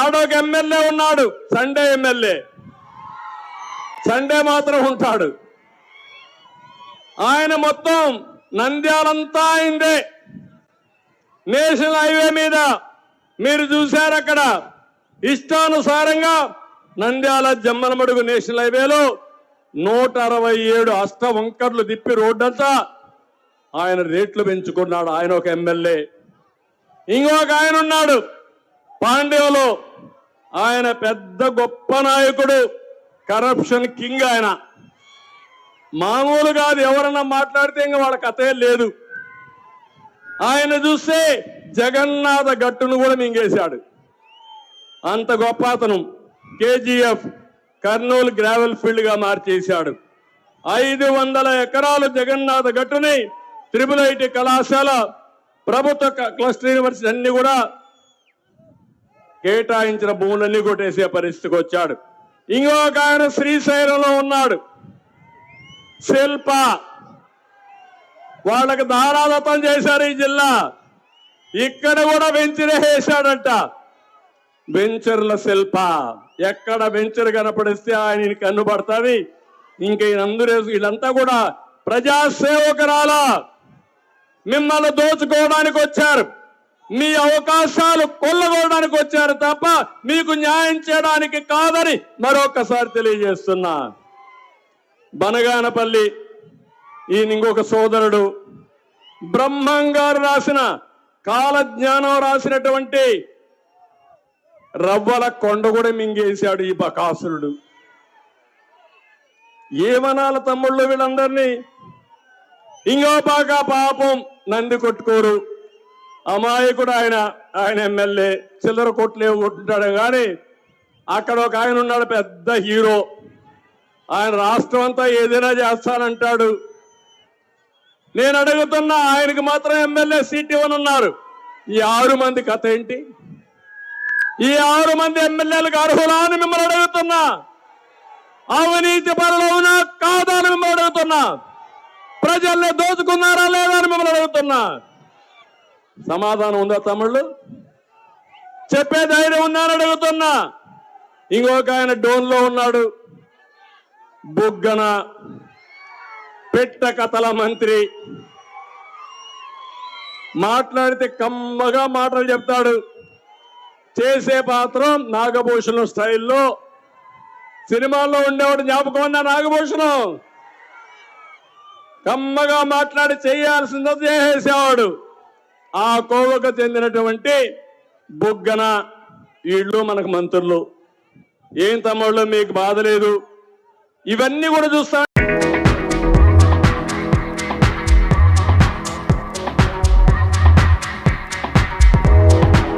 ఆడొక MLA ఉన్నాడు, Sunday MLA. Sunday మాత్రం ఉంటాడు. ఆయన మొత్తం నంద్యాలంతా అయిందే. నేషనల్ హైవే మీద మీరు చూశారు, అక్కడ ఇష్టానుసారంగా నంద్యాల జమ్మలమడుగు నేషనల్ హైవేలో 167 అష్ట వంకర్లు తిప్పి రోడ్డంతా ఆయన రేట్లు పెంచుకున్నాడు. ఆయన ఒక ఎమ్మెల్యే. ఇంకొక ఆయన ఉన్నాడు పాండ్యంలో. ఆయన పెద్ద గొప్ప నాయకుడు, కరప్షన్ కింగ్. ఆయన మామూలు కాదు, ఎవరన్నా మాట్లాడితే ఇంకా వాళ్ళ కథే లేదు. ఆయన చూస్తే జగన్నాథ గట్టును కూడా మింగేశాడు. అంత గొప్ప అతను. కేజీఎఫ్ కర్నూలు గ్రావెల్ ఫీల్డ్ గా మార్చేశాడు. 500 ఎకరాలు జగన్నాథ గట్టుని IIIT కళాశాల, ప్రభుత్వ క్లస్టర్ యూనివర్సిటీ అన్ని కూడా కేటాయించిన భూములన్నీ కొట్టేసే పరిస్థితికి వచ్చాడు. ఇంకొక ఆయన శ్రీశైలంలో ఉన్నాడు, శిల్ప. వాళ్ళకి దారాదత్తం చేశారు ఈ జిల్లా. ఇక్కడ కూడా వెంచరే వేశాడంట. వెంచర్ల శిల్ప. ఎక్కడ వెంచర్ కనపడిస్తే ఆయన కన్నుపడుతుంది. ఇంక వీళ్ళంతా కూడా ప్రజాసేవకురాల. మిమ్మల్ని దోచుకోవడానికి వచ్చారు, మీ అవకాశాలు కొల్లగొనడానికి వచ్చారు తప్ప మీకు న్యాయం చేయడానికి కాదని మరొకసారి తెలియజేస్తున్నా. బనగానపల్లి ఈయన ఇంకొక సోదరుడు, బ్రహ్మంగారు రాసిన కాలజ్ఞానం రాసినటువంటి రవ్వల కొండ కూడా మింగేశాడు ఈ బకాసురుడు. ఏమనాల తమ్ముళ్ళు వీళ్ళందరినీ? ఇంకో బాగా పాపం నంది కొట్టుకోరు, అమాయకుడు ఆయన. ఆయన ఎమ్మెల్యే, చిల్లర కొట్లేవు కొట్టుంటాడు. కానీ అక్కడ ఒక ఆయన ఉన్నాడు, పెద్ద హీరో. ఆయన రాష్ట్రం అంతా ఏదైనా చేస్తానంటాడు. నేను అడుగుతున్నా, ఆయనకి మాత్రం ఎమ్మెల్యే సీట్ ఇవ్వనున్నారు. ఈ 6 మంది కథ ఏంటి? ఈ 6 మంది ఎమ్మెల్యేలకు అర్హులా అని మిమ్మల్ని అడుగుతున్నా. అవినీతి పరులవునా కాదా అని మిమ్మల్ని అడుగుతున్నా. ప్రజల్ని దోచుకున్నారా లేదా అని మిమ్మల్ని అడుగుతున్నా. సమాధానం ఉందా తమ్ముళ్ళు? చెప్పే ధైర్యం ఉందా అని అడుగుతున్నా. ఇంకొక ఆయన డోన్లో ఉన్నాడు, బుగ్గన, పెట్ట కథల మంత్రి. మాట్లాడితే కమ్మగా మాటలు చెప్తాడు. చేసే పాత్రం నాగభూషణం స్టైల్లో. సినిమాల్లో ఉండేవాడు జ్ఞాపకం ఉన్నా నాగభూషణం. కమ్మగా మాట్లాడి చేయాల్సిందో చేసేవాడు. ఆ కోవకు చెందినటువంటి బుగ్గన, వీళ్ళు మనకు మంత్రులు. ఏం తమ్ముళ్ళు మీకు బాధ లేదు? ఇవన్నీ కూడా చూస్తా